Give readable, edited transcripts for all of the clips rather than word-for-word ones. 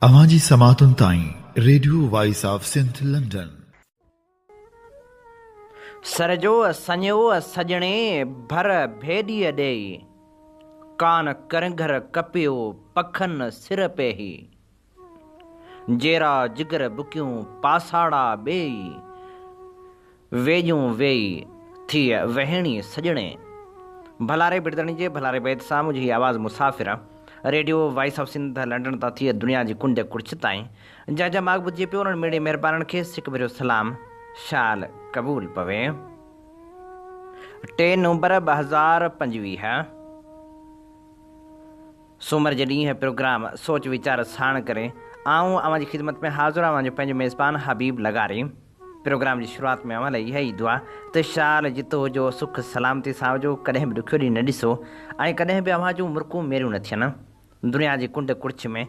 अवांजी समातुन ताईं radio voice of Sindh London. सरजो सञो सजणे भर भेॾीअ ॾेई, कान करंघर कपियो पखन सिर पेही, जेरा जिगर बुकियूं पासाड़ा ॿेई, वेझूं वेई थी वहणी सजणे। भलारे बिरदणी जे भलारे बैद सां मुंहिंजी आवाज़ मुसाफ़िर radio voice of Sindh London तां थी दुनिया जी कुंड कुर्छ ताईं जंहिंजा माॻ ॿुधिजे पियो उन्हनि मेड़े महिरबाननि खे सिक भरियो सलाम शाल क़बूल पवे। 3 नवंबर 2025 सूमर जे ॾींहुं प्रोग्राम सोच वीचार साण करे आऊं अवांजी ख़िदमत में हाज़िर आहियां पंहिंजो मेज़बान हबीब लगारी। प्रोग्राम जी शुरूआति में अवां लाइ इहा ई दुआ त शाल जितो हुजो, सुख सलामती सां हुजो, कॾहिं बि ॾुखियो ॾींहुं न ॾिसो ऐं कॾहिं बि अव्हां जूं मुर्कूं मेरियूं न थियनि। दुनिया जी कुंड कुर्छ में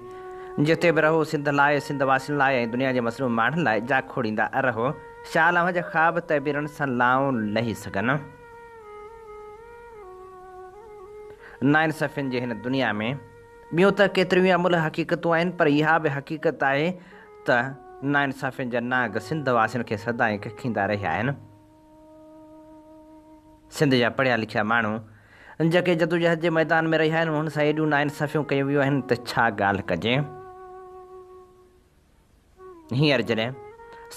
जिते बि रहो सिंध लाइ, सिंध वासियुनि लाइ ऐं दुनिया जे मसलूम माण्हुनि लाइ जा खोड़ींदा रहो। शाल अव्हां जा ख़्वाब तइबीरनि सां लाऊं लही सघनि। नाइंसाफ़ियुनि जे हिन दुनिया में ॿियूं त केतिरियूं अमुल हक़ीक़तूं आहिनि, पर इहा बि हक़ीक़त आहे त नाइंसाफ़ियुनि जा नाग सिंध वासियुनि खे सदाईं खींदा रहिया आहिनि। सिंध जा पढ़िया लिखिया माण्हू जेके जदोजहद जे मैदान में रहिया आहिनि हुन सां एॾियूं नाइंसाफ़ियूं कयूं वियूं आहिनि त छा ॻाल्हि कजे। हींअर जॾहिं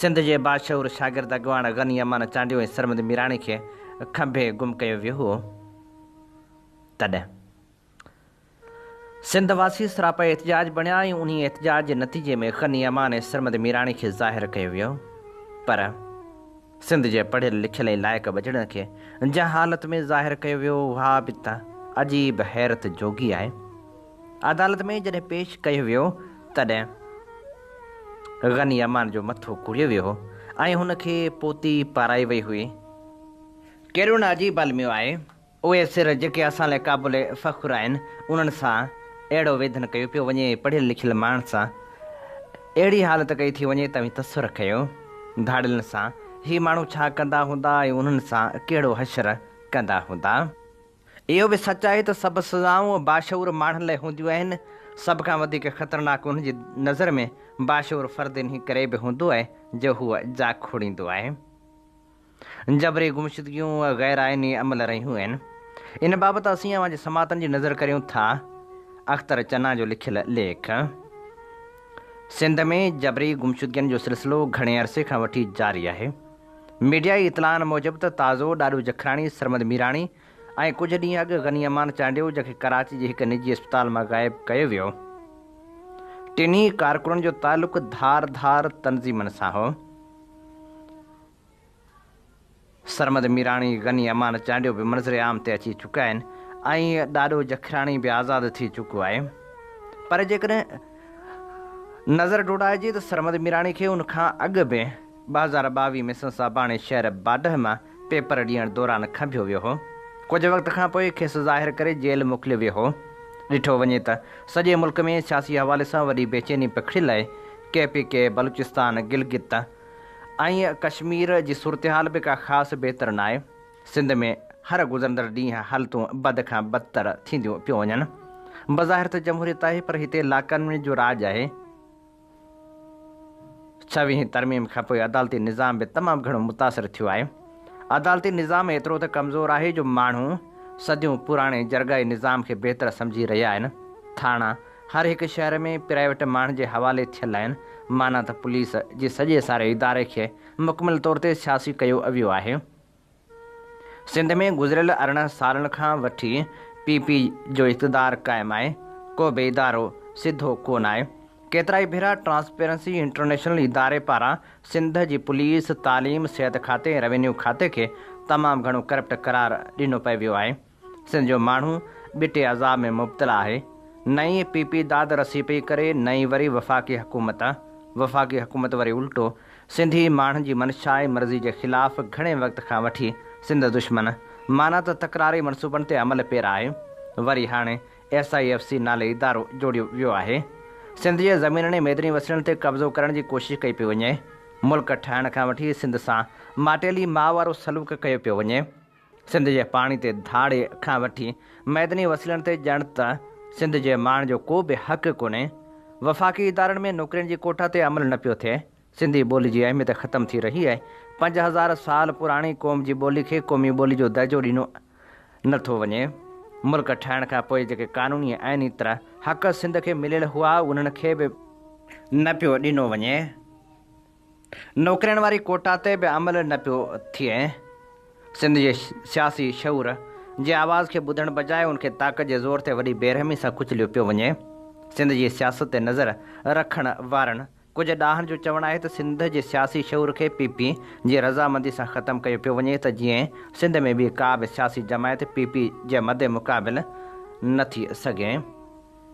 सिंध जे बाशऊर शागिर्द अॻवान गनी अमान चांडियो ऐं सरमद मीराणी खे खंभे गुम कयो वियो हो, तॾहिं सिंध वासी सरापा एहतजाज बणिया ऐं उन एहतजाज जे नतीजे में गनी अमान ऐं सरमद मीराणी खे ज़ाहिर कयो वियो। पर सिंध जे पढ़ियल लिखियल ऐं लाइक़ ॿजड़नि खे जंहिं हालत में ज़ाहिर कयो वियो उहा बि त अजीब हैरत जोगी आहे। अदालत में जॾहिं पेश कयो वियो तॾहिं गनी अमान जो मथो कुड़ियो वियो ऐं हुनखे पोती पाराई वई हुई। कहिड़ो न अजीब अलमियो आहे, उहे सिर जेके असां लाइ क़ाबिल फ़ख़्रु आहिनि उन्हनि सां अहिड़ो वेदन कयो पियो वञे। पढ़ियल लिखियल माण्हुनि सां अहिड़ी हालत कई थी वञे तव्हीं तसुर कयो धाड़ियुनि सां ही माण्हू छा कंदा हूंदा ऐं उन्हनि सां कहिड़ो हशर कंदा हूंदा। इहो बि सच आहे त सभु सज़ाऊं बाशऊर माण्हुनि लाइ हूंदियूं आहिनि। सभ खां वधीक ख़तरनाक उनजी नज़र में बाशऊर फ़र्द इन करे बि हूंदो आहे जो हूअ जा खोड़ींदो आहे। जबरी गुमशुदगियूं ग़ैर आइनी अमल रहियूं आहिनि। इन बाबति असीं अवांजे समातनि जी नज़र करियूं था अख़्तर चन्ना जो लिखियल लेख। सिंध में जबरी गुमशुदगियुनि जो सिलसिलो घणे अरसे खां वठी जारी आहे। मीडियाई इतलाहनि मूजिबि त ताज़ो ॾाॾू जखराणी सरमद मीराणी ऐं कुझु ॾींहं अॻु गनी अमान चांडियो जंहिंखे कराची जे हिकु निजी अस्पताल मां ग़ाइबु कयो वियो। टिन्ही कारकुननि जो तालुक़ु धार तंज़ीमनि सां हो। सरमद मीराणी गनी अमान चांडियो बि मंज़र आम ते अची चुका आहिनि ऐं ॾाॾो जखराणी बि आज़ादु थी चुको आहे। पर जेकॾहिं नज़र डोड़ाइजे त सरमद मीराणी खे उनखां अॻु बि 2022 में संसाबाणे शहर बाडह मां पेपर ॾियण दौरान खंभियो वियो हो। कुझु वक़्त खां पोइ खेसि ज़ाहिर करे जेल मोकिलियो वियो हो। ॾिठो वञे त सॼे मुल्क में सियासी हवाले सां वॾी बेचैनी पखिड़ियल आहे। KPK, बलूचिस्तान, गिलगित ऐं कश्मीर जी सूरत हाल बि का ख़ासि बहितर न आहे। सिंध में हर गुज़रंदड़ ॾींहुं हालतूं बद खां बदतर थींदियूं पियूं वञनि। बज़ाहिर त जमहूरियत आहे पर हिते लाक़ानूनी जो राज आहे। 26 तरमीम खां पोइ अदालती निज़ाम बि तमामु घणो मुतासिर थियो आहे। अदालती निज़ाम एतिरो त कमज़ोर आहे जो माण्हू सदियूं पुराणे जरगाई निज़ाम खे बहितर सम्झी रहिया आहिनि। थाणा हर हिकु शहर में प्राइवेट माण्हुनि जे हवाले थियल आहिनि। माना त पुलिस जे सॼे सारे इदारे खे मुकमिल तौर ते सियासी कयो वियो आहे। सिंध में गुज़िरियल 18 सालनि खां वठी PP जो इक़्तिदार क़ाइमु आहे। को बि इदारो सिधो कोन आहे। केतिरा ई भेरा ट्रांसपेरेंसी इंटरनेशनल इदारे पारां सिंध जी पुलिस, तालीम, सिहत खाते ऐं रेवेन्यू खाते खे तमामु घणो करप्ट करार ॾिनो पियो वियो आहे। सिंध जो माण्हू ॿिटे अज़ाब में मुब्तला आहे। नई PP दाद रसी पई करे, नई वरी वफ़ाक़ी हुकूमत वरी उल्टो सिंधी माण्हुनि जी मंशा ऐं मर्ज़ी जे ख़िलाफ़ु घणे वक़्त खां वठी सिंध दुश्मन माना त तकरारी मनसूबनि ते अमल पेरा आहे। वरी हाणे SIFC नाले इदारो जोड़ियो वियो आहे। सिंध जे ज़मीननि ऐं मैदनी वसीलनि ते कब्ज़ो करण जी कोशिशि कई पई वञे। मुल्क ठाहिण खां वठी सिंध सां माटेली माउ वारो सलूक कयो पियो वञे। सिंध जे पाणी ते धाड़े खां वठी मैदनी वसीलनि ते ॼण त सिंध जे माण्हुनि जो को बि हक़ु कोन्हे। वफ़ाक़ी इदारनि में नौकरियुनि जी कोटा ते अमल न पियो थिए। सिंधी ॿोली जी अहमियत ख़तमु थी रही आहे। 5000 साल पुराणी क़ौम जी ॿोली खे क़ौमी ॿोली जो दर्जो ॾिनो नथो वञे। मुल्क ठाहिण खां पोइ जेके क़ानूनी आइनी तरह हक़ सिंध खे मिलियल हुआ उन्हनि खे बि न पियो ॾिनो वञे। नौकरियुनि वारी कोटा ते बि अमल न पियो थिए। सिंध जे सियासी शऊर जे आवाज़ खे ॿुधण बजाए उनखे ताक़त जे ज़ोर ते वॾी बेरहमी सां कुचलियो पियो वञे। सिंध जी सियासत ते नज़र रखण वारनि कुझु ॾाहनि जो चवणु आहे त सिंध जे सियासी शऊर खे पीपी जी रज़ामंदी सां ख़तमु कयो पियो वञे त जीअं सिंध में बि का बि सियासी जमायत पीपी जे मदे मुक़ाबिल न थी सघे।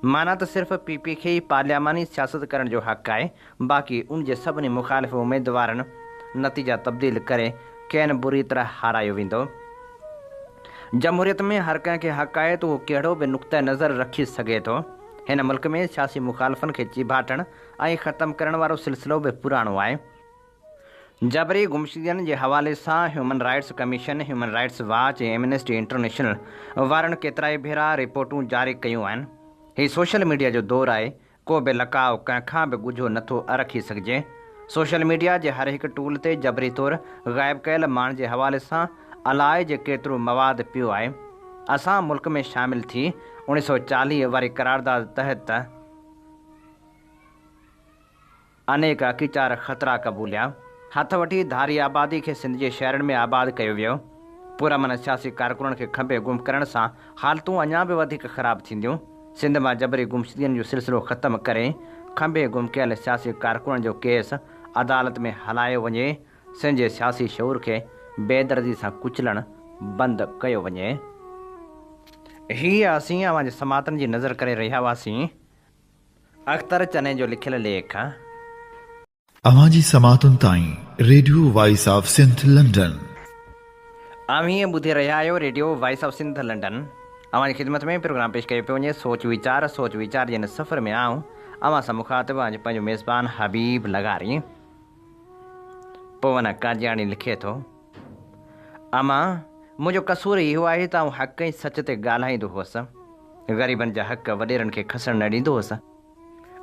माना त सिर्फ़ु पीपी खे ई पार्लियामानी सियासत करण जो हक़ आहे। बाक़ी उन जे सभिनी मुख़ालिफ़ उमेदवारनि नतीजा तब्दील करे कंहिं बुरी तरह हारायो वेंदो। जमहूरियत में हर कंहिंखे हक़ आहे त उहो कहिड़ो बि नुक़्ते नज़र रखी सघे थो। हिन मुल्क में सियासी मुख़ालिफ़नि खे चिभाटण ऐं ख़तमु करण वारो सिलसिलो बि पुराणो आहे। जबरी गुमशुदगियुनि जे हवाले सां human rights commission, human rights watch ऐं एमनेस्टी इंटरनेशनल वारनि केतिरा ई भेरा रिपोर्टूं जारी कयूं आहिनि। हीउ सोशल मीडिया जो दौरु आहे। को बि लकाउ कंहिंखां बि ॻुझो नथो रखी सघिजे। सोशल मीडिया जे हर हिकु टूल ते जबरी तौरु ग़ाइबु कयल माण्हुनि जे हवाले सां अलाए जे केतिरो मवाद पियो आहे। असां मुल्क में शामिल थी 1940 वारी करारदाद तहत अनेक अकीचार ख़तरा क़बूलिया। हथ वठी धारी आबादी खे सिंध जे शहरनि में आबाद कयो वियो। पुरमन सियासी कारकुननि खे खंभे गुम करण सां हालतूं अञा बि वधीक ख़राबु थींदियूं। सिंध मां जबरी गुमशुदगियुनि जो सिलसिलो ख़तमु करे खंभे गुम कयल सियासी कारकुननि जो केस अदालत में हलायो वञे। सिंध जे सियासी शऊर खे बेदर्दी सां कुचलणु बंदि कयो वञे। हीअ असीं अवां जे समातनि जी नज़र करे रहिया हुआसीं। अख़्तर चने जो लिखियल लेख। अवां जी समातुनि ताईं radio voice of Sindh London. हीअं ॿुधी रहिया आहियो radio voice of Sindh London. अवां जी ख़िदमत में प्रोग्राम पेश कयो पियो वञे सोच वीचार जे हिन सफ़र में आऊं अवां सां मुख़ातिब अॼु पंहिंजो मेज़बान हबीब लगारी। पवन काजियाणी लिखे थो, अमा मुंहिंजो कसूर इहो आहे त आउं हक़ ऐं सच ते ॻाल्हाईंदो हुअसि। ग़रीबनि जा हक़ वॾेरनि खे खसणु न ॾींदो हुअसि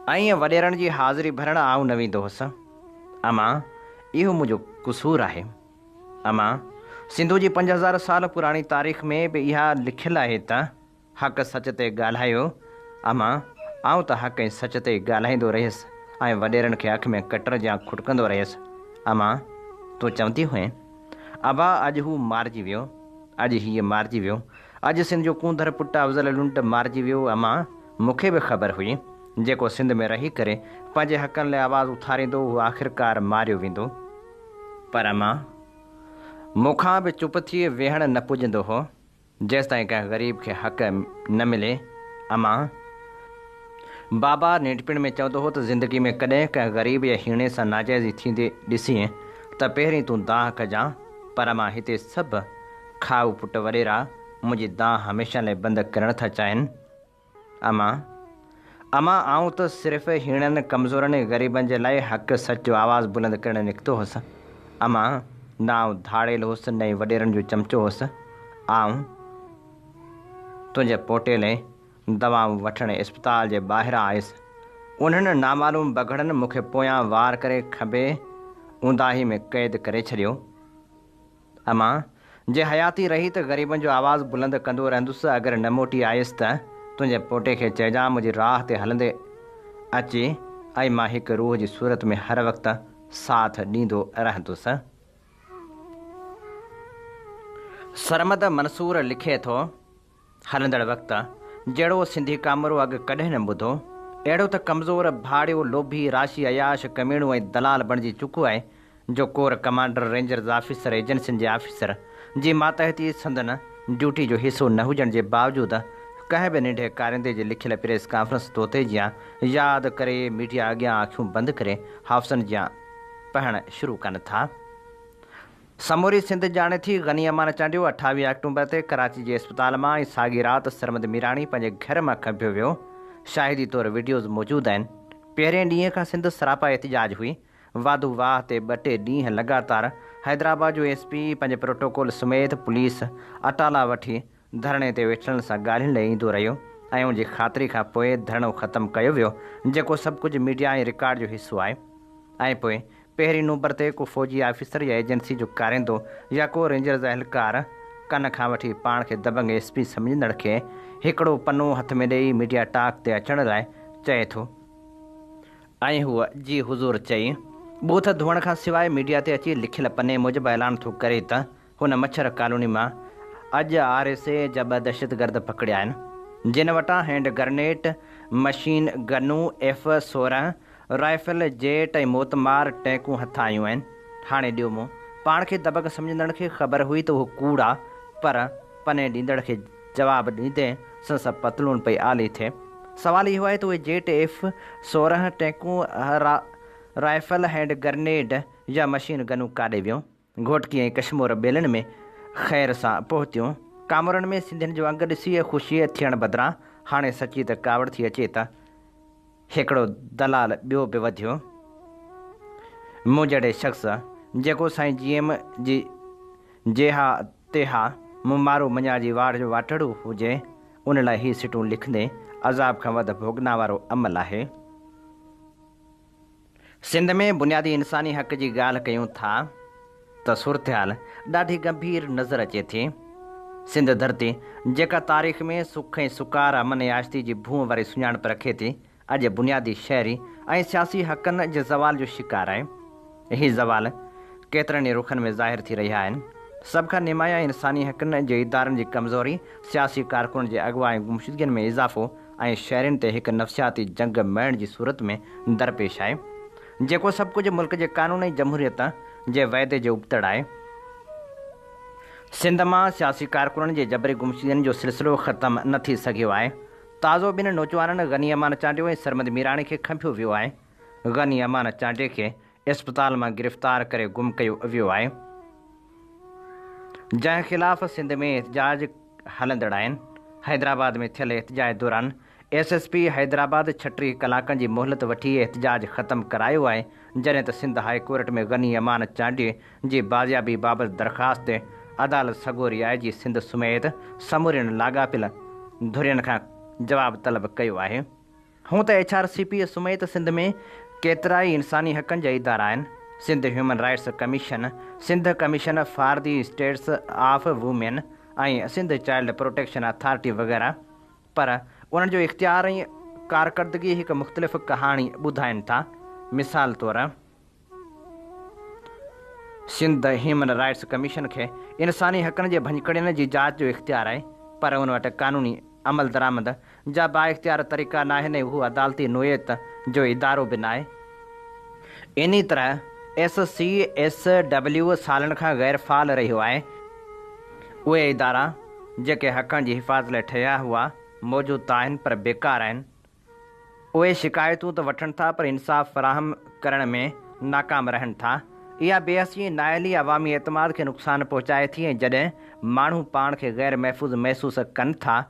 ऐं वॾेरनि जी हाज़िरी भरणु आउं न वेंदो हुअसि। अमा इहो मुंहिंजो कसूर आहे। अमा सिंधु जी 5000 साल पुराणी तारीख़ में बि इहा लिखियलु आहे त हक़ सच ते ॻाल्हायो। अमा आउं त हक़ ऐं सच ते ॻाल्हाईंदो रहियुसि ऐं वॾेरनि खे अखि में कटर जा खुटकंदो रहियुसि। अमा तूं चवंदी हुए अबा अॼु हू मारिजी वियो, अॼु हीअ मारिजी वियो, अॼु सिंध जो कूंदर पुटु अफ़ज़ल लुंट मारिजी वियो। अमा मूंखे बि ख़बर हुई जेको सिंध में रही करे पंहिंजे हक़नि लाइ आवाज़ु उथारींदो उहो आख़िरकार मारियो वेंदो। पर अमा मूंखां बि चुप थी वेहण न पुॼंदो हो जेसिताईं कंहिं ग़रीब खे हक़ न मिले। अमा बाबा नंढपिण में चवंदो हो त ज़िंदगी में कॾहिं कंहिं ग़रीब या हीणे सां नाजाइज़ी थींदे ॾिसीं त पहिरीं तूं दाह कजां। पर मां हिते सभु खाऊ पुट वॾेरा मुंहिंजी दाह हमेशह लाइ बंदि करणु था चाहिनि। अमा आऊं त सिर्फ़ु हीणनि कमज़ोरनि ग़रीबनि जे लाइ हक़ सच जो आवाज़ु बुलंद करणु निकितो हुअसि। अमा न आऊं धाड़ेल हुअसि न ई वॾेरनि जो चमचो हुअसि। आऊं तुंहिंजे पोटे लाइ दवाऊं वठणु इस्पताल जे ॿाहिरां आयुसि। उन्हनि नामालूम बगड़नि मूंखे पोयां वार करे खंभे ऊंदाही में क़ैद करे छॾियो। अमा जे हयाती रही त ग़रीबनि जो आवाज़ु बुलंद कंदो रहंदुसि। अगरि न मोटी आयुसि त तुंहिंजे पोटे खे चइजां मुंहिंजी राह ते हलंदे अचे ऐं मां हिकु रूह जी सूरत में हर वक़्तु साथ ॾींदो रहंदुसि। सरमद मंसूर लिखे थो, हलंदड़ वक़्तु जहिड़ो सिंधी कामरो अॻु कॾहिं न ॿुधो, अहिड़ो त कमज़ोर भाड़ियो लोभी राशी अयाश कमीणो ऐं दलाल बणिजी चुको आहे जो कोर कमांडर रेंजर्स ऑफिसर एजेंसियुनि जे ऑफिसर जी मातहती संदन ड्यूटी जो हिसो न हुजण जे बावजूदि कंहिं बि नंढे कारिंदे जे लिखियल प्रेस कॉन्फ्रेंस तोते जियां यादि करे मीडिया अॻियां अखियूं बंदि करे हाफ़्सनि जियां पढ़णु शुरू कनि था। समूरी सिंध ॼाणे थी गनी अमान चांडियो 28 अक्टूबर ते कराची जे इस्पताल मां ऐं साॻी राति सरमद मीराणी पंहिंजे घर मां खंभियो वियो। शाहिदी तौरु वीडियोज़ मौजूदु आहिनि। पहिरें ॾींहं खां सिंध सरापा एहतिजाज हुई। वाधू वाह ते 2-3 ॾींहं लगातार हैदराबाद जो SP पंहिंजे प्रोटोकॉल समेत पुलिस अटाला वठी धरणे ते वेठलनि सां ॻाल्हियुनि लाइ ईंदो रहियो ऐं उनजी ख़ातिरी खां पोइ धरणो ख़तमु कयो वियो, जेको सभु कुझु मीडिया ऐं रिकॉर्ड जो हिसो आहे। ऐं पोइ पहिरीं नंबर ते को फ़ौजी ऑफिसर या एजेंसी जो कारिंदो या को रेंजर्स एहलकार कन खां वठी पाण खे दबंग SP सम्झंदड़ खे हिकिड़ो पनो हथ में ॾेई मीडिया टॉक ते अचण लाइ चए थो, ऐं हूअ जी हुज़ूर चई बूथ धोअण खां सवाइ मीडिया ते अची लिखियल पने मूजिबि ऐलान थो करे त हुन मच्छर कॉलोनी मां अॼु RSA जा 2 दहशतगर्द पकड़िया आहिनि, जिन वटां हैंड ग्रेनेड, मशीन गनूं, F-16 राइफल, जेट ऐं मोतमार टैंकूं हथ आयूं आहिनि। हाणे ॾियो मूं पाण खे दबंग सम्झंदड़ खे ख़बर हुई त उहो कूड़ आहे, पर पने ॾींदड़ खे जवाबु ॾींदे संस पतलून पई आली थिए। सवाल इहो आहे त उहे जेट, F-16 टैंकूं, राइफल, हैंड ग्रेनेड या मशीन गनूं काॾे वियूं? घोटकी ऐं कश्मीर ॿेलनि में ख़ैर सां पहुतियूं। कामरनि में सिंधियुनि जो अंगु ॾिसी ख़ुशी थियण बदिरां हाणे सची त कावड़ थी अचे त हिकिड़ो दलाल ॿियो बि वधियो। मूं जहिड़े शख़्स जेको साईं GM जी जेहा तेहा मुमारो मञा जी वाड़ जो वाटड़ो हुजे, उन लाइ ही सिटूं लिखंदे अज़ाब खां वधि भोगना वारो अमल आहे। सिंध में बुनियादी इंसानी हक़ जी ॻाल्हि कयूं था त सूरतहाल ॾाढी गंभीर नज़र अचे थी। सिंध धरती जेका तारीख़ में सुख ऐं सुकार, अमन ऐं आश्ती जी भूअं वारी सुञाणप रखे थी, अॼु बुनियादी शहरी ऐं सियासी हक़नि जे ज़वाल जो शिकार आहे। ही ज़वाल केतिरनि ई रुखनि में ज़ाहिर थी रहिया आहिनि। सभ खां निमाया इंसानी हक़नि जे इदारनि जी कमज़ोरी, सियासी कारकुन जे अॻुवा ऐं गुमशुदगियुनि में इज़ाफ़ो ऐं शहरनि ते हिकु नफ़सियाती जंग मरण जी सूरत में दरपेश आहे, जेको सभु कुझु मुल्क जे कानून ऐं जमहूरियत जे वाइदे जो उबतड़ आहे। सिंध मां सियासी कारकुननि जे जबरी गुमशुदगियुनि जो सिलसिलो ख़तमु न थी सघियो आहे। ताज़ो ॿिनि नौजवाननि गनी अमान चांडियो ऐं सरमद मीराणी खे खंभियो वियो आहे। गनी अमान चांडिए खे इस्पताल मां गिरफ़्तार करे गुम कयो वियो आहे, जंहिं ख़िलाफ़ सिंध में एहतजाज हलंदड़ आहिनि। हैदराबाद में थियल एहतजाज दौरान SSP हैदराबाद 36 कलाकनि जी मोहलत वठी एहतजाज ख़तमु करायो आहे, जॾहिं त सिंध हाई कोर्ट में गनी अमान चांडिए जी बाज़ियाबी बाबति दरख़्वास्त ते अदालत सॻोरी आहे जी सिंध समेत समूरियुनि लाॻापियल धुरियुनि खां जवाबु तलब कयो आहे। हूं त HRCP समेत सिंध में केतिरा ई इंसानी हक़नि जा इदारा आहिनि। Sindh human rights commission, Sindh commission for the status of women ऐं सिंध चाइल्ड प्रोटेक्शन अथॉरिटी वग़ैरह, पर उन्हनि जो इख़्तियार ऐं कारकर्दगी हिकु मुख़्तलिफ़ कहाणी ॿुधाइनि था। मिसाल तौरु सिंध ह्यूमन राइट्स कमीशन खे इंसानी हक़नि जे भञकड़ियुनि जी जाच जो इख़्तियार आहे, पर उन वटि कानूनी अमल दरामद जा बाइख़्तियार तरीक़ा न आहिनि। हू अदालती नोयत जो इदारो बि न आहे। इन तरह SCSW सालनि खां गैर फ़ाल रहियो आहे। उहे इदारा जेके हक़नि जी हिफ़ाज़त लाइ ठहिया हुआ मौजूदु त आहिनि, पर बेकार आहिनि। उहे शिकायतूं त वठनि था, पर इंसाफ़ फ़राहम करण में नाकाम रहनि था। इहा बेहसी नाइली अवामी एतमाद खे नुक़सानु पहुचाए थी, ऐं जॾहिं माण्हू पाण खे गैर महफ़ूज़ महसूसु कनि था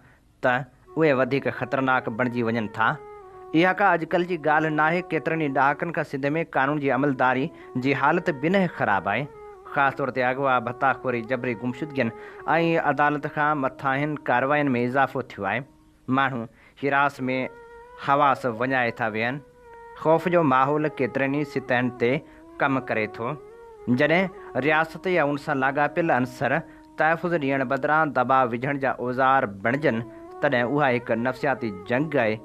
त उहे वधीक ख़तरनाक बणिजी वञनि था। इहा का अॼुकल्ह जी ॻाल्हि न आहे। केतिरनि ई ॾहाकनि खां सिंध में कानून जी अमलदारी जी हालति बिनह ख़राबु आहे। ख़ासि तौर ते अॻुवा भताखोरी, जबरी गुमशुदगियुनि ऐं अदालत खां मथां कार्रवाइनि में इज़ाफ़ो थियो आहे। माण्हू हिरास में हवास वञाए था वेहनि। ख़ौफ़ जो माहौल केतिरनि ई सतहनि ते कमु करे थो। जॾहिं रियासत या उन सां लाॻापियल अंसर तहफ़ुज़ ॾियण बदिरां दबाव विझण जा औज़ार बणिजनि, तॾहिं उहा हिकु नफ़सियाती जंग आहे।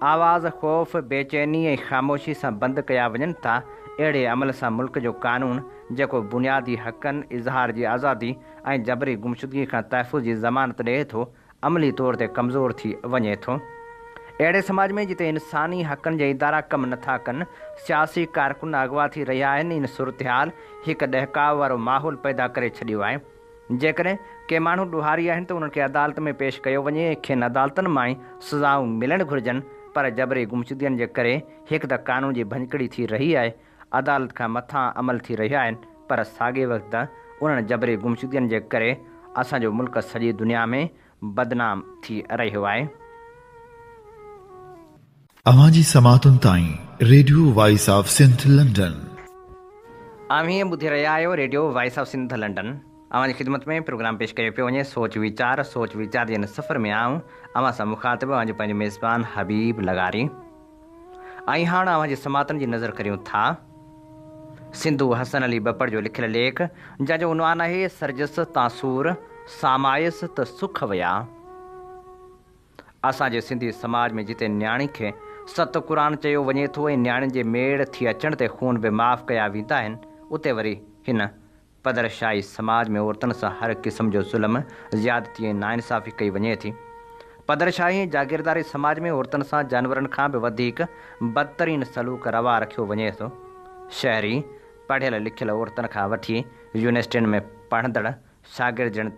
आवाज़, ख़ौफ़, बेचैनी ऐं ख़ामोशी सां बंदि कया वञनि था। अहिड़े अमल सां मुल्क जो कानून, जेको बुनियादी हक़नि, इज़हार जी आज़ादी ऐं जबरी गुमशुदगी खां तहफ़ुज़ जी ज़मानत ॾिए थो, अमली तौर ते कमज़ोर थी वञे थो। अहिड़े समाज में जिते इंसानी हक़नि जा इदारा कमु नथा कनि, सियासी कारकुन अॻुवा थी रहिया आहिनि, इन सूरतहाल हिकु ॾहकाव वारो माहौल पैदा करे छॾियो आहे। जेकॾहिं के माण्हू ॾुहारी आहिनि त उन्हनि खे अदालत में पेश कयो वञे। खेनि अदालतनि मां ई सज़ाऊं मिलणु घुरिजनि, पर जबरी गुमशुदगियुनि जे करे हिकु त कानून जी भञकड़ी थी रही आहे, अदालत खां मथां अमल थी रहिया आहिनि, पर साॻे वक़्तु उन्हनि जबरी गुमशुदगियुनि जे करे असांजो मुल्क सॼी दुनिया में बदनाम थी रहियो आहे। अवांजी समातुनि ताईं radio voice of Sindh London. ॿुधी रहिया आहियो radio voice of Sindh London. अवां जी ख़िदमत में प्रोग्राम पेश कयो पियो वञे सोच वीचार जे हिन सफ़र में आऊं अवां सां मुखातिब अॼु पंहिंजो मेज़बान हबीब लगारी। ऐं हाणे अवां जे समातनि जी नज़र करियूं था सिंधु हसन अली बपड़ जो लिखियलु लेख जंहिंजो उनवान आहे सरजस तासूर सामायस त सुख विया। असांजे सिंधी समाज में जिते न्याणी खे सत क़ुरान चयो वञे थो ऐं न्याणियुनि जे मेड़ थी अचण ते खून बि माफ़ कया वेंदा आहिनि, उते वरी हिन पदरशाही समाज में औरतुनि सां हर क़िस्म जो ज़ुल्म ज़्यादती ऐं नाइंसाफ़ी कई वञे थी। पदरशाही ऐं जागीरदारी समाज में औरतुनि सां जानवरनि खां बि वधीक बदतरीन सलूक रवा रखियो वञे थो। शहरी पढ़ियल लिखियल औरतुनि खां वठी यूनिवर्सिटियुनि में पढ़ंदड़ शागिर्दनि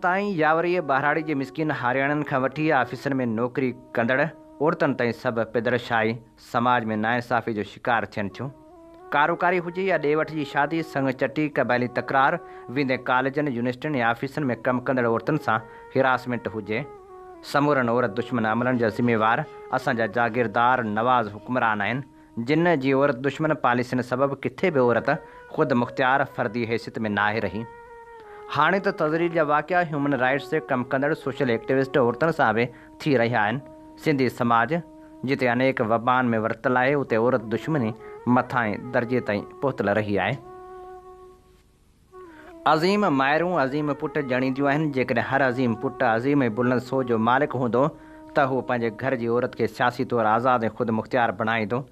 ताईं या वरी ॿारहाड़ी जे मिसकिन हारियाणनि खां वठी ऑफिसनि में नौकिरी कंदड़ औरतुनि ताईं सभु पदरशाही समाज में नाइंसाफ़ी जो शिकार थियनि थियूं। कारोकारी हुजे या ॾे वठ जी शादी, संग चटी, क़बाइली तकरार, वेंदे कॉलेजनि यूनिवर्सिटियुनि या ऑफिसनि में कमु कंदड़ औरतुनि सां हिरासमेंट हुजे, समूरनि औरत दुश्मन अमलनि जा ज़िम्मेवार असांजा जागीरदार नवाज़ हुक्मरान आहिनि जिन जी औरत दुश्मन पॉलिसियुनि सबबि किथे बि औरत ख़ुदि मुख़्तियार फ़र्दी हैसियत में नाहे रही। हाणे त तज़रील जा वाक़िया ह्यूमन राइट्स से कमु कंदड़ सोशल एक्टिविस्ट औरतुनि सां बि थी रहिया आहिनि। सिंधी समाज जिते अनेक वबान में वरतल आहे उते औरत दुश्मनी मथां दर्जे ताईं पहुतल रही आहे। अज़ीम माइरूं अज़ीम पुट ॼणींदियूं आहिनि। जेकॾहिं हर अज़ीम पुट अज़ीम ऐं बुलंद सोच जो मालिक हूंदो त हू पंहिंजे घर जी औरत खे सियासी तौरु आज़ादु ऐं ख़ुदि मुख़्तियार बणाईंदो,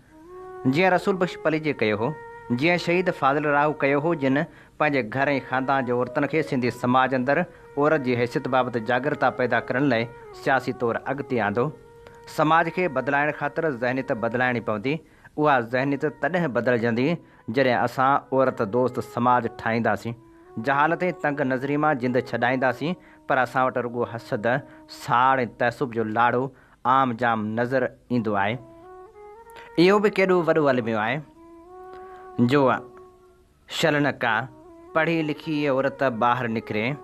जीअं रसूल बख्श पलीजे कयो हो, जीअं शहीद फाज़िल राहू कयो हो, जिन पंहिंजे घर ऐं ख़ानदान जे औरतुनि खे सिंधी समाज अंदरि औरत जी हैसियत बाबति जागरता पैदा करण लाइ सियासी तौरु अॻिते आंदो। समाज खे बदिलाइण ख़ातिर ज़हनियत बदिलाइणी पवंदी। उहा ज़हनियत तॾहिं बदिलजंदी जॾहिं असां औरत दोस्त समाज ठाहींदासीं, जहालत ऐं तंग नज़री मां जिंद छॾाईंदासीं। पर असां वटि रुॻो हसद, साड़ ऐं तहसुब जो लाड़ो आम जाम नज़र ईंदो आहे। इहो बि केॾो वॾो अलमियो आहे जो शल न का पढ़ी लिखी औरत ॿाहिरि निकिरे,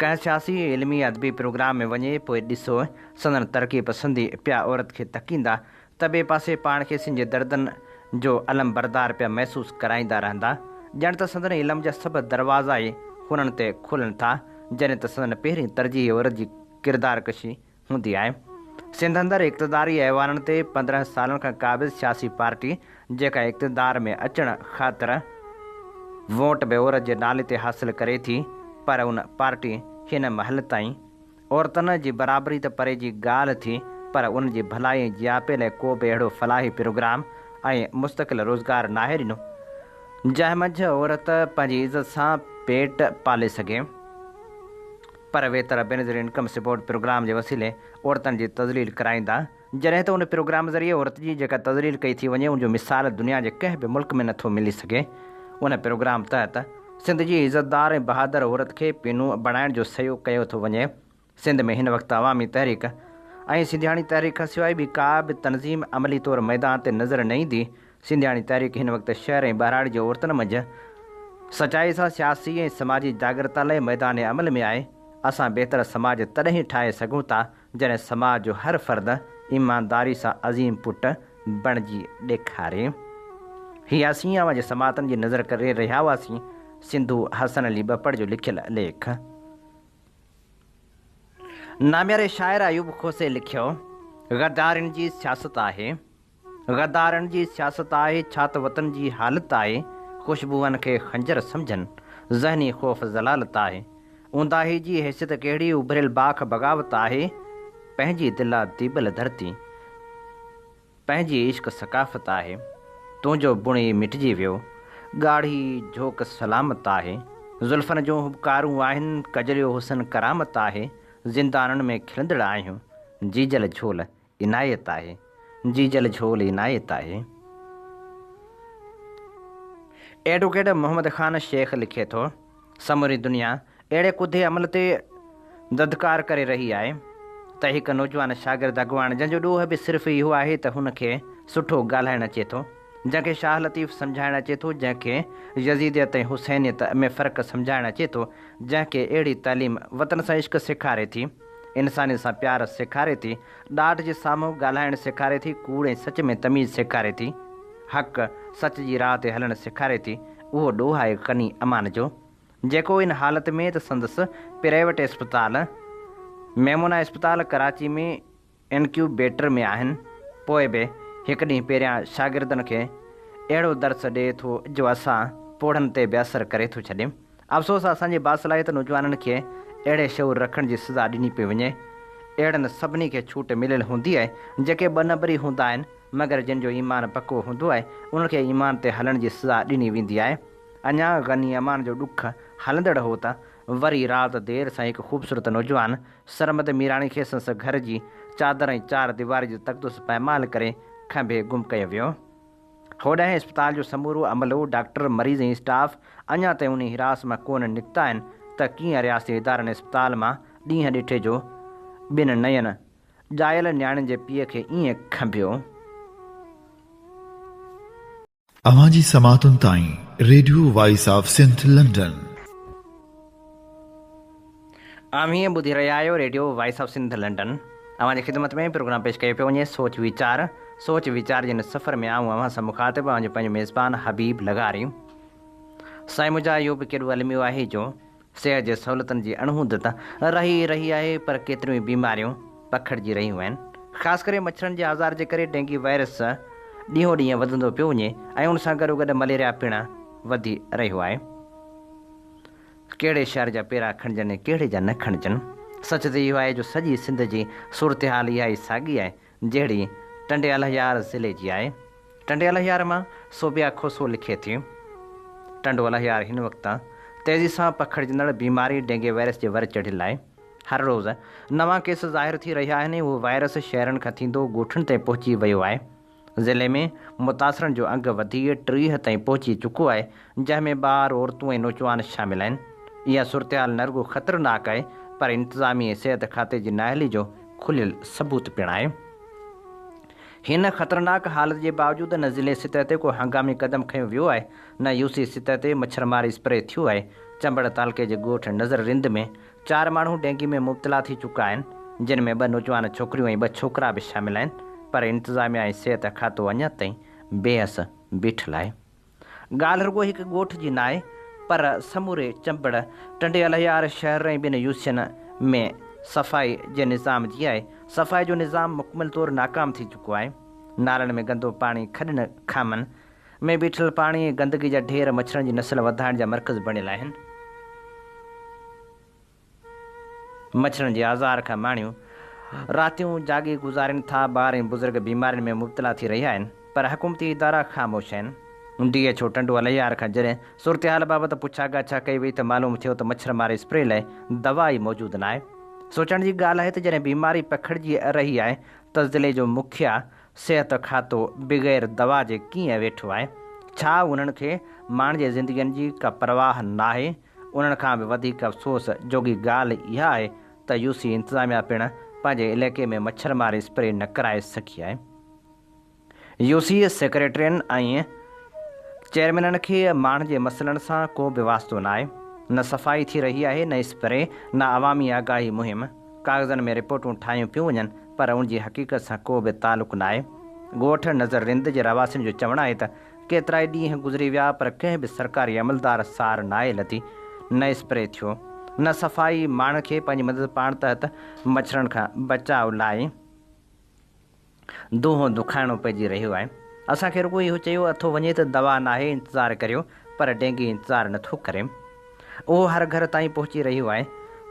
कंहिं सियासी इल्मी अदबी प्रोग्राम में वञे, पोइ ॾिसो संदन तरक़ी पसंदी पिया औरत खे तकींदा त ॿिए पासे पाण खे सिंध जे दर्दनि जो अलम बरदार पिया महसूसु कराईंदा रहंदा। ॼण त संदन इल्म जा सभु दरवाज़ा ई हुननि ते खुलनि था, जॾहिं त संदन पहिरीं तरजीह औरत जी किरदार कशी हूंदी आहे। सिंध अंदरि इक़्तिदारी ऐवाननि ते 15 सालनि खां क़ाबिज़ सियासी पार्टी जेका इक़्तिदार में अचण ख़ातिर वोट बि औरत जे नाले ते हासिलु करे थी, पर उन पार्टी हिन महल ताईं औरतुनि जी बराबरी त परे जी ॻाल्हि थी, पर उन जी भलाई ऐं जियापे लाइ को बि अहिड़ो फलाही प्रोग्राम ऐं मुस्तक़िल रोज़गार नाहे ॾिनो जंहिं मंझि औरत पंहिंजी इज़त सां पेट पाले सघे। पर वेतर बेनज़ीर इनकम सपोर्ट प्रोग्राम जे वसीले औरतुनि जी तज़लील कराईंदा, जॾहिं त उन प्रोग्राम ज़रिए औरत जी जेका तज़लील कई थी वञे उनजो मिसाल दुनिया जे कंहिं बि मुल्क में नथो मिली सघे। उन प्रोग्राम तहत सिंध जी इज़तदार ऐं बहादुर औरत खे पीनू बणाइण जो सहयोग कयो थो वञे। सिंध में हिन वक़्तु अवामी तहरीक ऐं सिंधियाणी तहरीक खां सवाइ ॿी का बि तनज़ीम अमली तौरु मैदान ते नज़र न ईंदी। सिंधियाणी तहरीक हिन वक़्तु शहर ऐं ॿारहाड़ी जे औरतुनि मंझि सचाई सां सियासी ऐं समाजी जागरता लाइ मैदान अमल में आहे। असां बहितर समाज तॾहिं ठाहे सघूं था जॾहिं समाज जो हर फ़र्द ईमानदारी सां अज़ीम पुट बणिजी ॾेखारे। हीअ असीं अवां जे समातनि जी नज़र करे रहिया हुआसीं सिंधु हसन अली बपड़ जो लिखियल लेख। नाम्यारे शाइर अयूब खोसे लिखियो, गद्दारनि जी सियासत आहे, गद्दारनि जी सियासत आहे, छा त वतन जी हालत आहे, ख़ुशबूअनि खे खंजर सम्झनि, ज़हनी ख़ौफ़ ज़लालत आहे, ऊंदाही जी हैसियत कहिड़ी उभरियल बाख बग़ावत आहे, पंहिंजी दिला दीबल धरती, पंहिंजी इश्क सकाफ़त आहे, तुंहिंजो बुणी मिटिजी वियो, ॻाढ़ी झोक सलामत आहे, ज़ुल्फ़नि जूं हुबकारूं आहिनि, कजरियो हुसन करामत आहे, ज़िंदाननि में खिलंदड़ आहियूं, जीजल झोल इनायत आहे, जीजल झोल इनायत आहे। एडवोकेट मोहम्मद ख़ान शेख लिखे थो, समूरी दुनिया अहिड़े कुदे अमल ते ददकार करे रही आहे त हिकु नौजवान शागिर्द अॻुवाण जंहिंजो ॾोह बि सिर्फ़ु इहो आहे त हुनखे सुठो ॻाल्हाइणु अचे थो, जंहिंखे शाह लतीफ़ सम्झाइणु अचे थो, जंहिंखे यज़ीदियत ऐं हुसैनियत में फ़र्क़ु सम्झाइणु अचे थो, जंहिंखे अहिड़ी तालीम वतन सां इश्क सेखारे थी, इंसानियत सां प्यार सेखारे थी, ॾाढ जे साम्हूं ॻाल्हाइणु सेखारे थी, कूड़ ऐं सच में तमीज़ सेखारे थी, हक़ सच जी राह ते हलणु सेखारे थी उहो ॾोह आहे ग़नी अमान जो, जेको इन हालत में त संदसि प्राइवेट इस्पताल मेमूना इस्पताल कराची में इनक्यूबेटर में आहिनि। पोइ बि हिकु ॾींहुं पहिरियां शागिर्दनि खे अहिड़ो दर्स ॾिए थो जो असां पोढ़नि ते बि असरु करे थो छॾे। अफ़सोस असांजे बासलाहित नौजवाननि खे अहिड़े शऊर रखण जी सज़ा ॾिनी पई वञे। अहिड़नि सभिनी खे छूट मिलियल हूंदी आहे जेके ॿ नंबरी हूंदा आहिनि, मगर जिन जो ईमान पको हूंदो आहे उनखे ईमान ते हलण जी सज़ा ॾिनी वेंदी आहे। अञा ग़नी अमान जो ॾुख हलंदड़ हो त वरी राति देरि सां हिकु ख़ूबसूरत नौजवान सरमद मीराणी खे संस घर जी चादर ऐं चार दीवारी जो तख़्तुस पैमाल करे खंभे गुम कयो वियो। होॾांहुं इस्पताल जो समूरो अमलो, डॉक्टर, मरीज़ ऐं स्टाफ अञा ताईं उन हिरास मां कोन निकिता आहिनि त कीअं रियासती इदारनि इस्पताल मां ॾींहं ॾिठे जो ॿिनि नयनि ॼायल न्याणियुनि जे पीउ खे ईअं खंभियो। अवांजी समातुनि ताईं radio voice of Sindh London. आम हीअं ॿुधी रहिया आहियो radio voice of Sindh London. अवांजी ख़िदमत में प्रोग्राम पेश कयो पियो वञे सोच वीचार जिन सफ़र में आऊं अवां सां मुखातिब आहियां पंहिंजो मेज़बान हबीब लगारी। साईं मुंहिंजा इहो बि केॾो अलमियो आहे जो सिहत जे सहूलियतुनि जी अणहूंदत रही आहे, पर केतिरियूं बीमारियूं पखिड़िजी रहियूं आहिनि। ख़ासि करे मच्छरनि जे आज़ार जे करे डेंगी वायरस ॾींहों ॾींहुं वधंदो पियो वञे ऐं उन सां गॾोगॾु मलेरिया पिणु वधी रहियो आहे। कहिड़े शहर जा पेरा खणिजनि ऐं कहिड़े जा न खणिजनि। सच त इहो आहे जो सॼी सिंध जी सूरत हाल इहा ई साॻी आहे जहिड़ी टंडे अलहयार ज़िले जी आहे। टंडे अलहयार मां सोबिया खोसो लिखे थी। टंडो अलहयार हिन वक़्तु तेज़ी सां पखिड़िजंदड़ बीमारी डेंगी वायरस जे वर चढ़ियल आहे। हर रोज़ु नवां केस ज़ाहिर थी रहिया आहिनि। उहो वायरस शहरनि खां थींदो ॻोठनि ताईं पहुची वियो आहे। ज़िले में मुतासिरनि जो अंगु वधी 30 ताईं पहुची चुको आहे, जंहिंमें ॿार, औरतूं ऐं नौजवान शामिल आहिनि। इहा सूरत हाल न रुॻो ख़तरनाक आहे, पर इंतिज़ामी ऐं सिहत खाते जी नाअहली जो खुलियल सबूत पिणु आहे। हिन ख़तरनाक हालत जे बावजूदि न ज़िले सतह ते को हंगामी क़दम खयो वियो आहे, न यूसी सतह ते मच्छरमारी स्प्रे थियो आहे। चंबड़ तालुके जे ॻोठ नज़र रिंद में 4 माण्हू डेंगी में मुब्तला थी चुका आहिनि, जिन में 2 नौजवान छोकिरियूं ऐं 2 छोकिरा बि शामिल आहिनि, पर इंतिज़ामिया ऐं सिहत खातो अञा ताईं बेहस बीठल आहे। ॻाल्हि रुॻो हिकु ॻोठ जी न आहे, पर समूरे चंबड़, टंडे अलहयार शहर ऐं ॿिनि यूसियुनि में सफ़ाई जे निज़ाम जी आहे। सफ़ाई जो निज़ाम मुकमल तौरु नाकाम थी चुको आहे। नालनि में गंदो पाणी, खॾनि खामनि में बीठल पाणी ऐं गंदगी जा ढेर मच्छरनि जी नस्ल वधाइण जा मर्कज़ बणियल आहिनि। मच्छरनि जे आज़ार खां माण्हू रातियूं जागी गुज़ारनि था। ॿार ऐं बुज़ुर्ग बीमारियुनि में मुब्तला थी रहिया आहिनि, पर हुकूमती इदारा ख़ामोश आहिनि। DHO टंडो अलहयार खां जॾहिं सूरत हाल बाबति पुछा ॻाछा कई वई त मालूम थियो त मच्छरमारी स्प्रे लाइ दवा ई मौजूदु न आहे। सोचण जी ॻाल्हि आहे त जॾहिं बीमारी पखिड़िजी रही आहे त ज़िले जो मुखिया सिहत खातो बग़ैर दवा जे कीअं वेठो आहे। छा उन्हनि खे माण्हुनि जे ज़िंदगियुनि जी का परवाह न आहे। उन्हनि खां बि वधीक अफ़सोस जोगी ॻाल्हि इहा आहे त यूसी इंतिज़ामिया पिणु पंहिंजे इलाइक़े में मच्छरमारी स्प्रे न कराए सघी आहे। यूसी सेक्रेटरियुनि ऐं चेयरमैननि खे माण्हुनि जे मसइलनि सां को बि वास्तो न आहे। न सफ़ाई थी रही आहे, न स्प्रे, न अवामी आगाही मुहिम। कागज़नि में रिपोर्टूं ठाहियूं पियूं वञनि, पर उनजी हक़ीक़त सां को बि तालुक़ु न आहे। ॻोठ नज़र रिंद जे रवासियुनि जो चवणु आहे त केतिरा ई ॾींहं गुज़री विया, पर कंहिं बि सरकारी अमलदार सार न आहे लथी, न स्प्रे थियो, न सफ़ाई। माण्हुनि खे पंहिंजी मदद पाण तहत मच्छरनि खां बचाव लाइ दूंहों दुखाइणो पइजी रहियो आहे। असांखे रुॻो इहो चयो अथो वञे त दवा न आहे, इंतज़ारु करियो, पर डेंगी इंतज़ारु नथो करे। उहो हर घर ताईं पहुची रहियो आहे।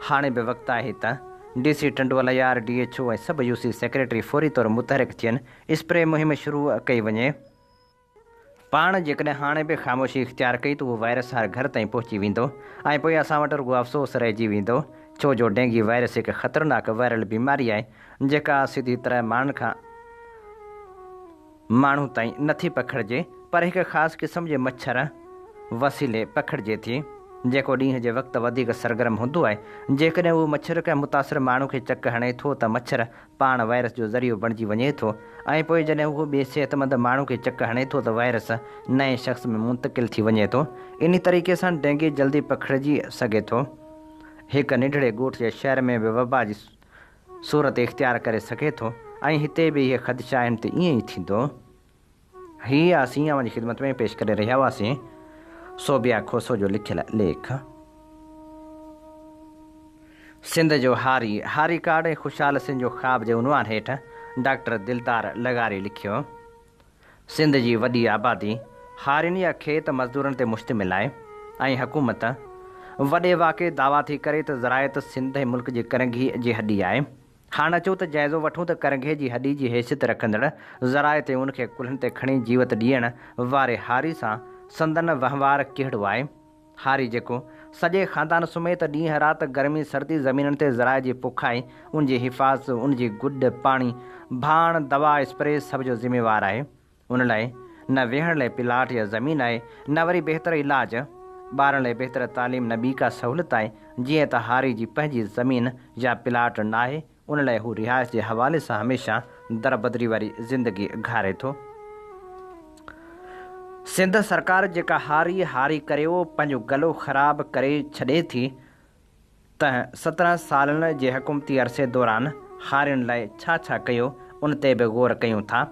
हाणे बि वक़्तु आहे त DC टंडो अलहयार, DHO ऐं सभु यूसी सेक्रेटरी फौरी तौरु मुतहरिक थियनि। स्प्रे मुहिम शुरू कई वञे। पाण जेकॾहिं हाणे बि ख़ामोशी इख़्तियार कई त उहो वायरस हर घर ताईं पहुची वेंदो ऐं पोइ असां वटि रुॻो अफ़सोस रहिजी वेंदो, छो जो डेंगी वायरस हिकु ख़तरनाक वायरल बीमारी आहे जेका सीधी तरह माण्हुनि खां माण्हू ताईं नथी पखिड़िजे, पर हिकु ख़ासि क़िस्म जे मच्छर वसीले पखिड़िजे थी, जेको ॾींहं जे वक़्तु वधीक सरगर्म हूंदो आहे। जेकॾहिं उहो मच्छर कंहिं मुतासिर माण्हू खे चक हणे थो त मच्छर पाण वायरस जो ज़रियो बणिजी वञे थो, ऐं पोइ जॾहिं उहो ॿिए सिहतमंद माण्हू खे चक हणे थो त वायरस नए शख़्स में मुंतक़िल थी वञे थो। इन तरीक़े सां डेंगी जल्दी पखिड़िजी सघे थो। हिकु निढड़े ॻोठ जे शहर में बि वबा जी सूरत इख़्तियार करे सघे थो, ऐं हिते बि इहे ख़दशा आहिनि त ईअं ई थींदो। हीअ असीं अवांजी ख़िदमत में पेश करे रहिया हुआसीं सोबिया खोसो जो लिखियल लेख। सिंध जो हारी कार्ड ऐं ख़ुशहाल सिंध जो ख़्वाब जे उनवान हेठि डॉक्टर दिलदार लगारी लिखियो। सिंध जी वॾी आबादी हारियुनि या खेत मज़दूरनि ते मुश्तमिल आहे ऐं हुकूमत वॾे वाक़े दावा थी करे त ज़रायत सिंध मुल्क जी करंघी जी हॾी आहे। हाणे अचो त जाइज़ो वठूं त करंघे जी हॾी जी हैसियत रखंदड़ ज़रायत उनखे कुल्हनि ते खणी जीवत ॾियण वारे हारी सां संदन वहिंवार कहिड़ो आहे। हारी जेको सॼे ख़ानदान समेत ॾींहं राति गर्मी सर्दी ज़मीननि ते ज़राए जी पुखाई उनजी हिफ़ाज़त उनजी गुड पाणी भाण दवा स्प्रे सभ जो ज़िम्मेवार आहे। उन लाइ न वेहण लाइ प्लाट या ज़मीन आहे, न वरी बहितर इलाज, ॿारनि लाइ बहितर तालीम, न ॿी का सहूलियत आहे। जीअं त हारी जी पंहिंजी ज़मीन या प्लाट न आहे, उन लाइ हू रिहाइश जे हवाले सां हमेशह दरबदरी वारी ज़िंदगी घारे थो। सिंध सरकार जेका हारी करे पंहिंजो गलो ख़राब करे छॾे थी त 17 सालनि जे हुकूमती अरसे दौरान हारियुनि लाइ छा छा कयो उन ते बि गौर कयूं था।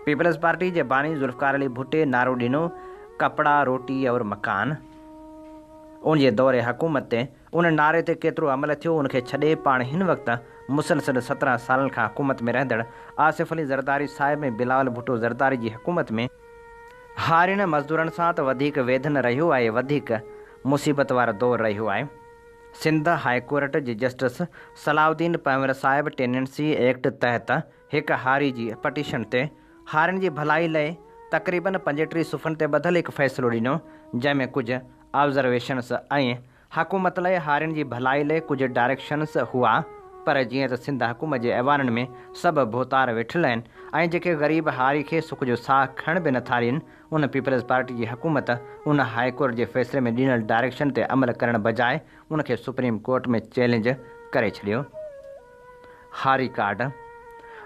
पीपल्स पार्टी जे बानी ज़ुल्फ़कार अली भुट्टे नारो ॾिनो कपिड़ा रोटी और मकान। उन जे दौरे हुकूमत ते उन नारे ते केतिरो अमल थियो उनखे छॾे पाण हिन वक़्तु मुसलसिल 17 सालनि खां हुकूमत में रहंदड़ आसिफ़ अली ज़रदारी साहिब ऐं बिलावल भुट्टो ज़रदारी जी हुकूमत में हारियुनि मज़दूरनि सां त वधीक वेधन रहियो आहे, वधीक मुसीबत वारो दौरु रहियो आहे। सिंध हाई कोर्ट जे जस्टिस सलाउद्दीन पंवर साहिब टेनेंसी एक्ट तहत हिकु हारी जी पटिशन ते हारियुनि जी भलाई लाइ तक़रीबन 35 सुफ़नि ते ॿधल हिकु फ़ैसिलो ॾिनो, जंहिंमें कुझु ऑब्ज़र्वेशन्स ऐं हुकूमत लाइ हारियुनि जी भलाई लाइ कुझु डायरेक्शन्स हुआ। पर जीअं त सिंध हुकूमत जे ऐवाननि में सभु भोतार वेठल आहिनि ऐं जेके ग़रीब हारी खे सुख जो साह खण बि नथा ॾियनि, उन पीपल्स पार्टी जी हुकूमत उन हाई कोर्ट जे फ़ैसिले में ॾिनल डायरेक्शन ते अमल करण बजाए उनखे सुप्रीम कोर्ट में चैलेंज करे छॾियो। हारी कार्ड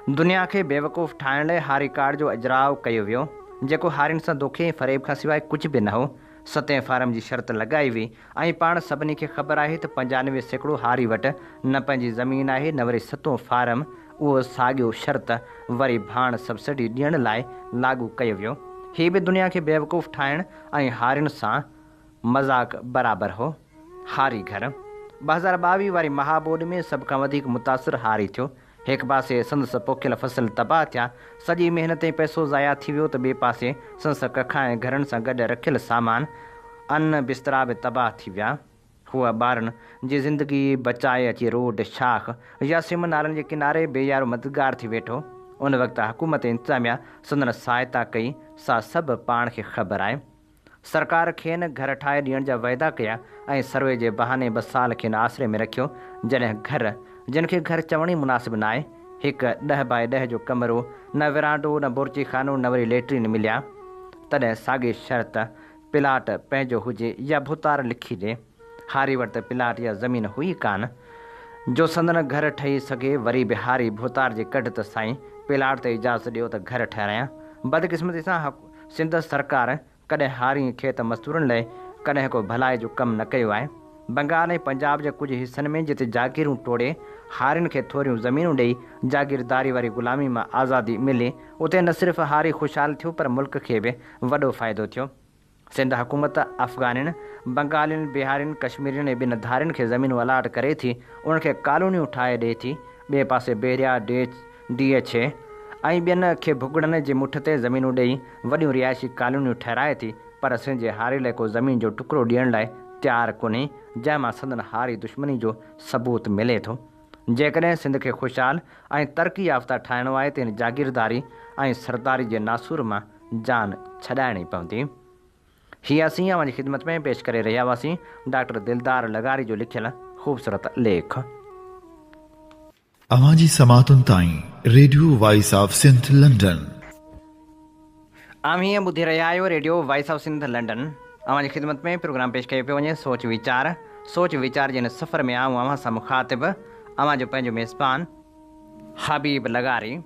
दुनिया खे बेवकूफ़ ठाहिण लाइ हारी कार्ड जो इजराउ कयो वियो, जेको हारियुनि सां धोखे ऐं फ़रेब खां सवाइ कुझु बि न हो। 7 फारम जी शर्त लॻाई हुई ऐं पाण सभिनी खे ख़बर आहे त 95% हारी वटि न पंहिंजी ज़मीन आहे, न वरी 7 फारम। उहो साॻियो शर्त वरी भाण सब्सिडी ॾियण लाइ लागू कयो वियो। हीअ बि दुनिया खे बेवकूफ़ ठाहिण ऐं हारियुनि सां मज़ाक़ बराबरि हो। हारी घर 2022 वारी महाबोड में सभ खां वधीक मुतासिर हारी थियो। हिकु पासे संदसि पोखियल फसल तबाह थिया, सॼी महिनत ऐं पैसो ज़ाया थी वियो, त ॿिए पासे संदसि कखा ऐं घरनि सां गॾु रखियल सामान अन्न बिस्तरा बि तबाह थी विया। हूअ ॿारनि जी ज़िंदगी बचाए अची रोड शाख या सिम नालनि जे किनारे बेयारो मददगार थी वेठो। उन वक़्तु हुकूमत इंतिज़ामिया संदन सहायता कई, सा सभु पाण खे ख़बर आहे। सरकार खेनि घर ठाहे ॾियण जा वाइदा कया ऐं सर्वे जे बहाने 2 साल खेनि आसिरे में रखियो। जॾहिं घर जिन खे घर चवण ई मुनासिबु न आहे, हिकु 10 बाय 10 जो कमरो, न विरांडो, न बुर्ची खानो, न वरी लेट्रिन मिलिया, तॾहिं साॻी शर्त प्लाट पंहिंजो हुजे या भुतार लिखी ॾे। हारी वटि प्लाट या ज़मीन हुई कान जो संदन घर ठही सघे, वरी बि हारी भुतार जे कढ त साईं प्लाट ते इजाज़त ॾियो त घर ठाहिरायां। बदकिस्मती सां सिंध सरकार कॾहिं हारी खेत मज़दूरनि लाइ कॾहिं को भलाई जो कमु न कयो आहे। बंगाल ऐं पंजाब जे कुझु हिसनि में जिते जागीरूं टोड़े हारियुनि खे थोरियूं ज़मीनूं ॾेई जागीरदारी वारी ग़ुलामी मां आज़ादी मिली, उते न सिर्फ़ु हारी ख़ुशहाल थियो पर मुल्क खे बि वॾो फ़ाइदो थियो। सिंध हुकूमत अफ़गानियुनि, बंगालियुनि, बिहारियुनि, कश्मीरियुनि ऐं ॿिनि धारियुनि खे ज़मीनूं अलाट करे थी, उनखे कॉलोनियूं ठाहे ॾिए थी। ॿिए पासे बेरिया, DH ऐं ॿियनि खे भुॻड़नि जे मुठ ते ज़मीनूं ॾेई वॾियूं रिहाइशी कॉलोनियूं ठहिराए थी, पर सिंध जे हारी लाइ को ज़मीन जो टुकड़ो ॾियण लाइ तयारु कोन्हे, जंहिंमां संदन हारी दुश्मनी जो सबूत मिले थो। जेकॾहिं सिंध खे ख़ुशहाल ऐं तरक़ी याफ़्ता ठाहिणो आहे त इन जागीरदारी ऐं सरदारी जे नासूर मां जान छॾाइणी पवंदी। हीअ असीं अव्हांजी ख़िदमत में पेश करे रहिया हुआसीं डॉक्टर दिलदार लगारी जो लिखियल ख़ूबसूरत लेख। अवांजी समातुनि ताईं radio voice of Sindh London. आम हीअं ॿुधी रहिया आहियो radio voice of Sindh London. अव्हांजी ख़िदमत में प्रोग्राम पेश कयो पियो वञे सोच वीचार जे हिन सफ़र में आऊं अव्हां सां मुखातिब अव्हांजो पंहिंजो मेज़बान हबीब लगारी।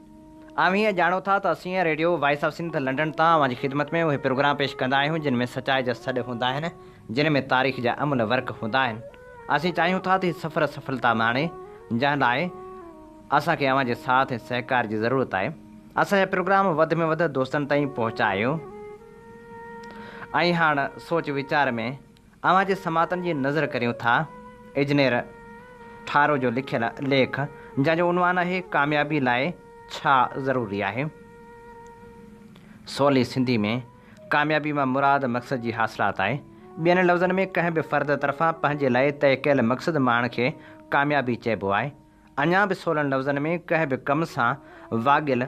आम हीअं ॼाणो था त असीं radio voice of Sindh London तां अव्हांजी ख़िदमत में उहे प्रोग्राम पेश कंदा आहियूं जिन में सचाई जा सॾ हूंदा आहिनि, जिन में तारीख़ जा अमल वर्क हूंदा आहिनि। असीं चाहियूं था त हीअ सफ़र सफलता माणे, जंहिं लाइ असांखे अव्हांजे साथ ऐं सहकार जी ज़रूरत आहे। असांजा प्रोग्राम वधि में वधि दोस्तनि ताईं पहुचायो। ऐं हाणे सोच वीचार में अवां जे समातनि जी नज़र करियूं था इंजीनियर ठारो जो लिखियल लेख जंहिंजो उनवान आहे कामयाबी लाइ छा ज़रूरी आहे। सवली सिंधी में कामयाबी मां मुराद मक़सद जी हासिलात आहे। ॿियनि लफ़्ज़नि में कंहिं बि फ़र्द तरफ़ां पंहिंजे लाइ तय कयल मक़सद माण्हू खे कामयाबी चइबो आहे। अञा बि सवलनि लफ़्ज़नि में कंहिं बि कम सां वाॻियल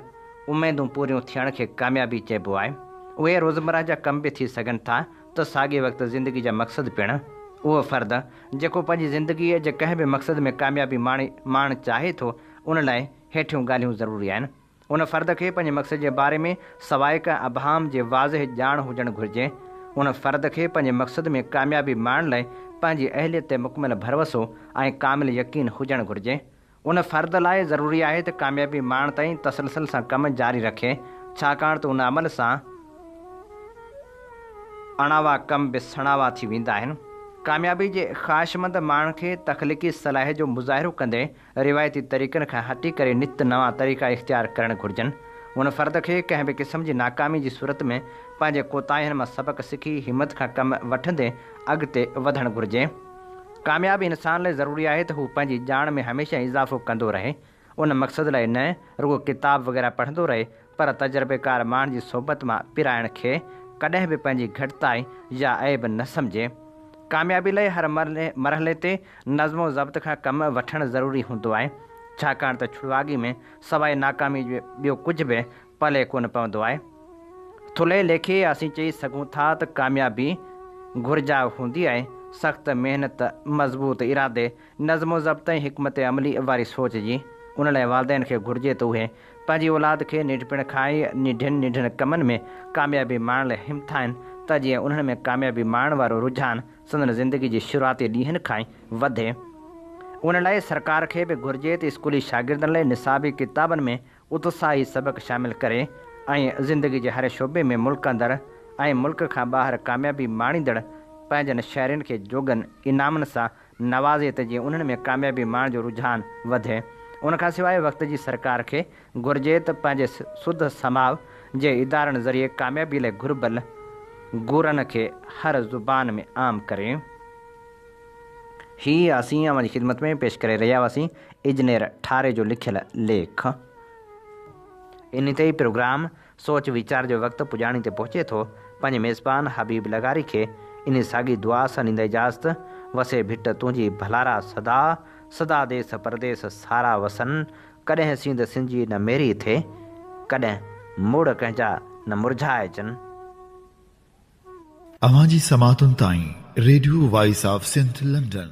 उमेदूं पूरियूं थियण खे कामयाबी चइबो आहे। उहे रोज़मर्रा जा कम बि थी सघनि था त साॻे वक़्तु ज़िंदगी जा मक़सद पिणु। उहो फ़र्द जेको पंहिंजी ज़िंदगीअ जे कंहिं बि मक़सद में कामयाबी माण चाहे थो उन लाइ हेठियूं ॻाल्हियूं ज़रूरी आहिनि। उन फ़र्द खे पंहिंजे मक़सद जे बारे में सवाइ का अभाम जे वाज़ह ॼाण हुजणु घुरिजे। उन फ़र्द खे पंहिंजे मक़सद में कामयाबी माणण लाइ पंहिंजी अहलियत ते मुकमल भरोसो ऐं कामिल यकीन हुजणु घुरिजे। उन फ़र्द लाइ ज़रूरी आहे त कामयाबी माण ताईं तसलसल सां कमु जारी रखे, छाकाणि त उन अमल सां अणावा कम बि सणावा थी वेंदा आहिनि। कामयाबी जे ख़्वाहिशमंद माण्हू खे तख़लीक़ी सलाह जो मुज़ाहिरो कंदे रिवायती तरीक़नि खां हटी करे नित नवां तरीक़ा इख़्तियार करणु घुरिजनि। उन फ़र्द खे कंहिं बि क़िस्म जी नाकामी जी सूरत में पंहिंजे कोताहियुनि मां सबक़ सिखी हिमत खां कमु वठंदे अॻिते वधणु घुरिजे। कामयाबी इंसान लाइ ज़रूरी आहे त हू पंहिंजी ॼाण में हमेशह इज़ाफ़ो कंदो रहे। उन मक़सद लाइ न रुॻो किताब वग़ैरह पढ़ंदो रहे पर तजुर्बेकार माण्हू जी सोबत मां पिराइण खे कॾहिं बि पंहिंजी घटिताई या ऐब न सम्झे। कामयाबी लाइ हर मरहले ते नज़्मो ज़ब्त खां कमु वठणु ज़रूरी हूंदो आहे, छाकाणि त छुड़वागी में सवाइ नाकामी जो ॿियो कुझु बि पले कोन पवंदो आहे। थुल्हे लेखे असीं चई सघूं था त कामयाबी घुरिजा हूंदी आहे सख़्त महिनत, मज़बूत इरादे, नज़्मो ज़ब्त ऐं हिकमत अमली वारी सोच जी। उन लाइ वालदेन खे घुरिजे त उहे पंहिंजी औलाद खे निंढपिण खां ई निढनि कमनि में कामयाबी माणण लाइ हिमथाइनि त जीअं उन्हनि में कामयाबी माणण वारो रुझान संदन ज़िंदगी जी शुरूआती ॾींहंनि खां ई वधे। उन लाइ सरकार खे बि घुरिजे त स्कूली शागिर्दनि लाइ निसाबी किताबनि में उत्साही सबक़ शामिलु करे ऐं ज़िंदगी जे हर शोबे में मुल्क अंदरि ऐं मुल्क खां ॿाहिरि कामयाबी माणींदड़ पंहिंजनि शहरनि खे जोगनि इनामनि सां नवाज़े त जीअं उन्हनि में कामयाबी माणण जो रुझान वधे। उनखां सवाइ वक़्त जी सरकार खे घुरिजे त पंहिंजे सुध समाव जे इदारनि ज़रिए कामयाबी लाइ घुरबल गुरनि खे हर ज़ुबान में आम करे। हीअ असीं अवां जी ख़िदमत में पेश करे रहिया हुआसीं इंजीनियर ठारे जो लिखियल लेख। इन ते ई प्रोग्राम सोच वीचार जो वक़्तु पुॼाणी ते पहुचे थो। पंहिंजे मेज़बान हबीब लगारी खे इन साॻी दुआ सां ॾींदे इजाज़त। वसे भिट तुंहिंजी भलारा सदा, सदा देस परदेस सारा वसन। कॾहिं सिंध सिंजी न मेरी थिए, कॾहिं मुड़ कंहिंजा न मुरझाए अचनि। अवां जी समातुनि ताईं radio voice of Sindh London.